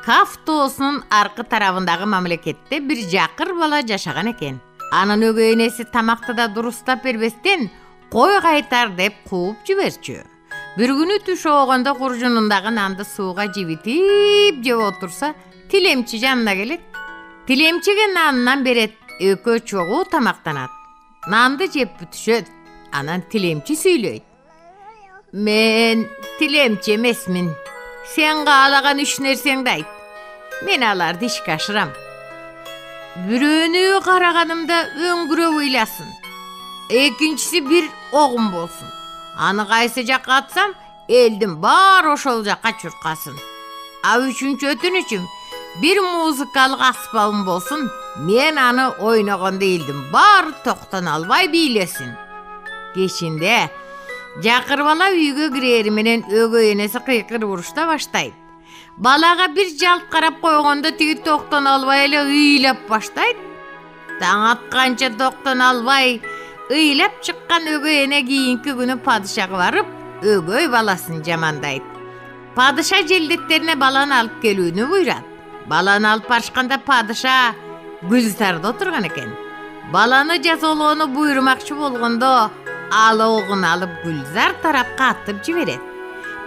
Kaftosunun arka tarafındagı mamlekette bir jakır bala jaşagan eken. Anın ögey enesi tamakты da durustap berbestен koy kaytar dep kuup jiberçü. Bir günü tuş oğanda kurjunundağı nandı suuga jibitip jep otursa, tilemçi janına gelet. Tilemçige nanından beret, ökö çoğu tamaktanat. Nandı jep bütüşöt. Anan tilemçi süylöйт. Men tilemçi emesmin. Sen qalagan üç nerseňdi ayt. Men alardy işke aşıram. Biröөнü qaraganymda öňgürep oýlasyn. Ekinçisi bir oğum bolsun. Anı qaysı jakka atsam, eldim bar oşol jakka çurkasın. Üçüncü ötünüçüm, bir muzikalyk aspabım bolsun, men anı oynagan değildim, bar toktan albay bilesin. Geçinde, jakır bala üyge gireri menen ögey enesi kıykır vuruşta baştayt. Balaga bir jalt karap koyganda tigi toktan albay ele ыйлап baştayt. Taň atkança toktan albay ыйлап çykkan ögey ene kийinki günü padişaha barıp ögey balasyn jamandayt. Padişa jellitlerine balany alıp kelүүnü buyurat. Balany alıp barışkanda padişa Gülzarda oturgan eken. Balany jazolooну buyurmakçı bolgondo alogyn alıp Gülzar tarapka atıp jiberet.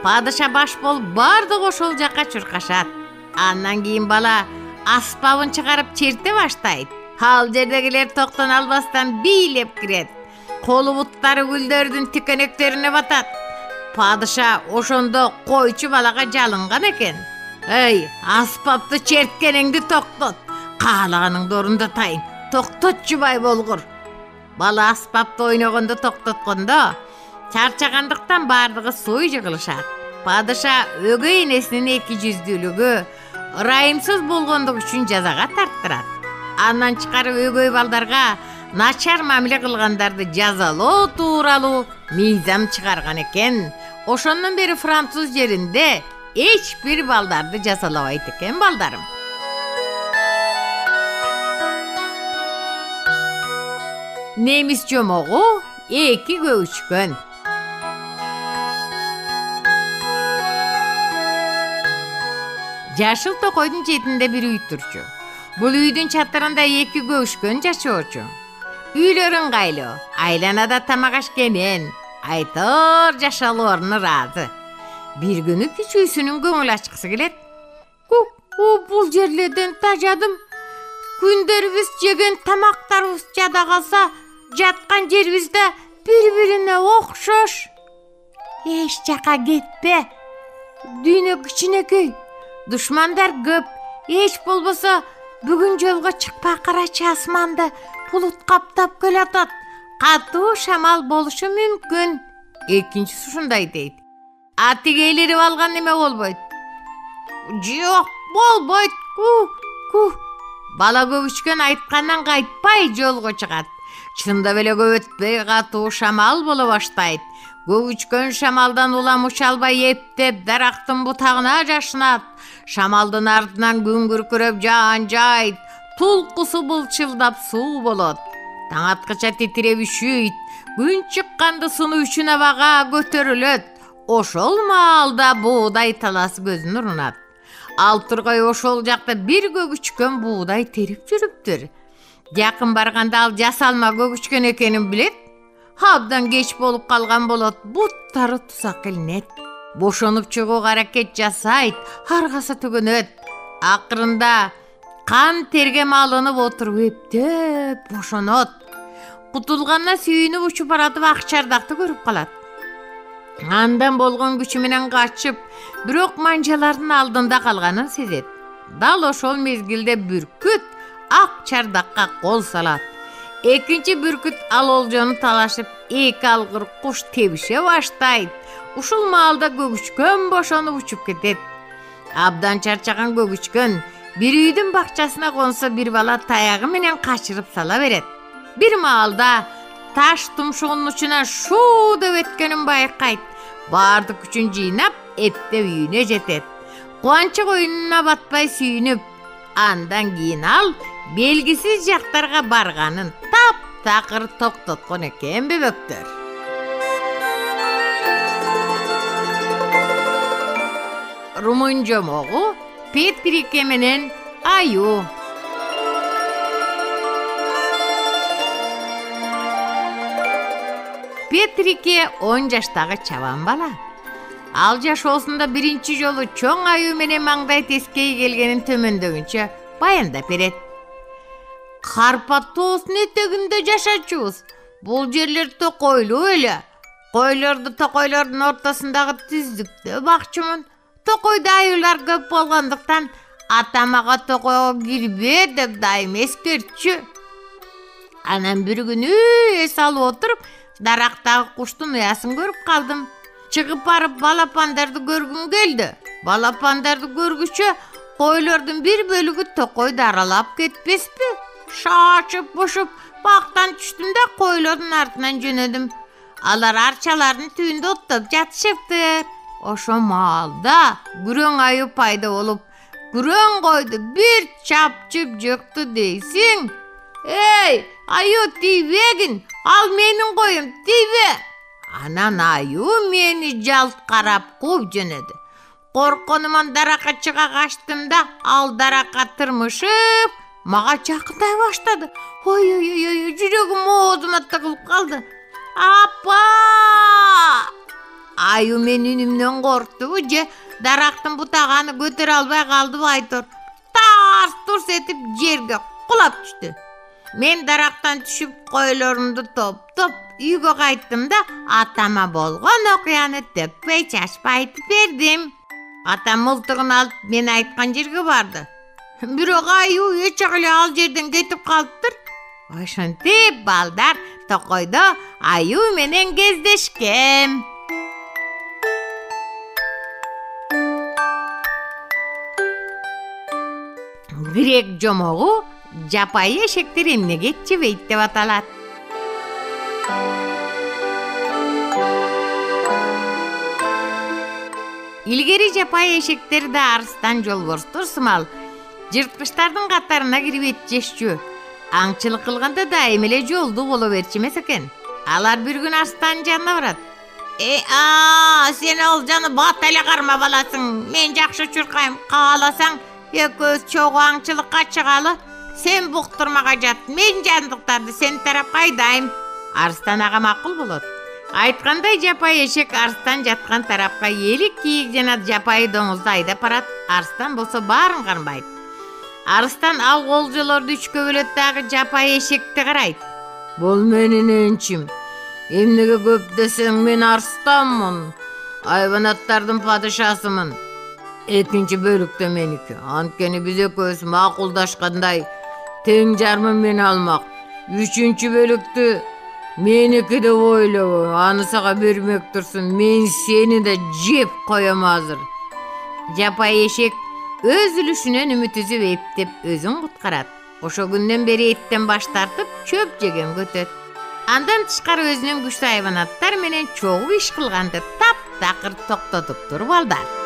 Padişa baş bolup bardyk oşol jakka çurkaşat. Andan keyin bala aspabyn çıkarıp çerte baştayt. Hal jerdegiler toktan albastan biylep kiret. Kolu buttary güldördün tükeneklerine batat. Padişa oşondo koyçu balaga jalyngan eken. Ey, aspapty çertkeningdi toktot. Qalaganyňdy orunda taýyn. Toktotçu bay bolgur. Bala aspapty oynaganda toktotganda çarçagandyktan bardygy soy jygylışat. Padişa ögey enesinin eki yüzdүүлügü ırайымсыз bolgondygy üçin jazaga tartdyrat. Andan çıkarıp ögey baldarga naçar mamile kılgandardy jazaloo tuuralı mizam çıkargan eken. Oşondan beri Fransuz yerinde hiç bir baldardy jazalabayt eken baldarım. Nemis jomogu eki göçkön. Jaşıl tokoydun jetinde bir üy turçu. Bul üydün çatlarında eki göçkön jaşoçu. Üylörün gaylı, aylanada tamak aşkenen, aytır jaşalarını razı. Bir günü küçüğüsünün göңül açkısı gelet. Bul jerlerden tajadım. Günderimiz jegen tamaktarыбыз jada kalsa, jatkan jerbizde bir-birine okşoş. Eş jaka gitpe. Dünya kiçinekey. Düşmandar köp. Eş bolbosa bugün jolga çıkpa karaçı asmanda bulut kaptap kelatat. Katуу şamal boluşu mümkün. Ekinçisi şunday deydi. Atigeyleri algan neme bolboyt. Jok bolboyt. Bala göbüçkön aytkandan kaytpay jolga çıgat. Çında bele göbötpey katуу şamal bolu baştayt. Göbüçkön şamaldan ulam uçalbay eptep daraktın butağına jaşınat. Şamaldın ardından gün kürküröp jaan jayt. Tulkusu bılçıldap suu bolot. Taң atqıça titirep üşüyt. Gün çıkkandı sunu üçün abaga götörülöt. Oşol maalda buğday talası gözün urunat. Altırgay oşol jakta bir göbüçkön buğday terip jürüptür. Yakın barganda al jasalma göbüçkön ekenin bilet. Habdan geç bolup kalgan bolot, buttары tusak elinet. Boşonup çıguk hareket jasayt, hargası tügünöt. Akırında kan tergem alınıp oturup eptep boşonot. Kutulganna süyünüp uçup aratıp akçardakты görüp kalat. Andan bolgon güçü menen kaçıp, birok mancaların aldında kalganın sezet. Dal oşol mezgilde bürküt ak çardakka kol salat. Ekinci bürküt al oljonu talaşıp eki algır kuş tebişe baştayt. Uşul maalda göbüçkön boşonup uçup ketet. Abdan çarçagan göbüçkön bir üydün bakçasına konsa bir bala tayağı menen kaçırıp sala beret. Bir maalda taş tumşuğunun uçuna şuu dep etkenin bayqayt. Bardık üçün jiynap ette üyüne jetet. Kuançık oyununa batpay süyünüp, andan keyin al belgisiz jaktarga barganın tap takır toktotgon eken beböktөр. Rumun jomogu Petrike menен Аю. Petrike 10 жаштагы чабан бала. Ал жашоосунда биринчи жолу чоң аю менен маңдай тескей келгенин төмөндөгүнчө баяндап берет. Карпат тоосунун этегинде жашачубуз. Бул жерлер токойлуу эле. Койлорду токойлордун ортосундагы түздүктө бакчумун. Токойдо аюулар көп болгондуктан атамага токойго кирбе деп дайым эскертчү. Анан бир күнү эс алып отуруп, дарактагы куштун уясын көрүп калдым. Чыгып барып балапандарды көргүм келди. Балапандарды көргүчө койлордун бир бөлүгү токойду аралап кетпеспи? Шачып бушуп бактан түштүм да койлордун артынан жөнөдүм. Алар арчалардын түбүндө оттоп жатышыптыр. Ошо маалда күрөң аю пайда болуп, күрөң койду бир чапчып жыкты дейсиң. Эй, аю тийбегин, ал менин коюм, тийбе. Анан аю мени жалт карап кууп жөнөдү. Корконуман даракка чыга качтым да, ал даракка тырмышып, мага жакындай баштады. Ой, жүрөгүм оозума тыгылып калды. Апа! Аю мен үнүмдөн корктубу же дарактын бутаганы көтөрө албай калдыбы айтор. Тарс-турс этип жерге кулап түштү. Мен дарактан түшүп койлорумду топтоп үйгө кайттым да атама болгон окуяны төкпөй чачпай айтып бердим. Атам мылтыгын алып мен айткан жерге барды. Бирок аю эчак эле ал жерден кетип калыптыр. Ошентип балдар токойдо аю менен кездешкен. Грек жомогу жапайы эшектер эмнеге жебейт деп аталат. Илгери жапайы эшектер да арыстан жолборстор сымал жырткычтардын катарына кирип эт жешчү. Аңчылык кылганда да эмеле жолду боло берчү эмес экен. Алар бир күн арыстандын жанына барат. Сен ал жаны бат эле карма баласың. Мен жакшы чуркайм. Кааласаң экөөбүз чогуу аңчылыкка чыгалы. Сен буктурмага жат. Мен жандыктарды сен тарапка айдайм. Арыстан ага макул болот. Айткандай жапайы эшек арыстан жаткан тарапка элик кийик жана жапайы доңузду айдап барат. Арыстан болсо баарын кармайт. Арыстан ал колжолорду үчкө бөлөт дагы жапайы эшекти карайт. Бул менин энчим. Эмнеге көп десең, мен арыстанмын. Айванаттардын падышасымын. Экинчи бөлүктө меники. Анткени биз экөөбүз макулдашкандай тең жармын мени алмак. Үчүнчү бөлүктү меники деп ойлобо. Аны сага бермек турсун. Мен сени да жеп коем азыр. Жапайы эшек өз үлүшүнөн үмүт үзүп эптеп өзүн куткарат. Ошо күндөн бери эттен баш тартып чөп жеген көтөт. Андан тышкары өзүнүн күчтүү айванаттар менен чогуу иш кылганды таптакыр токтотуптур балдар.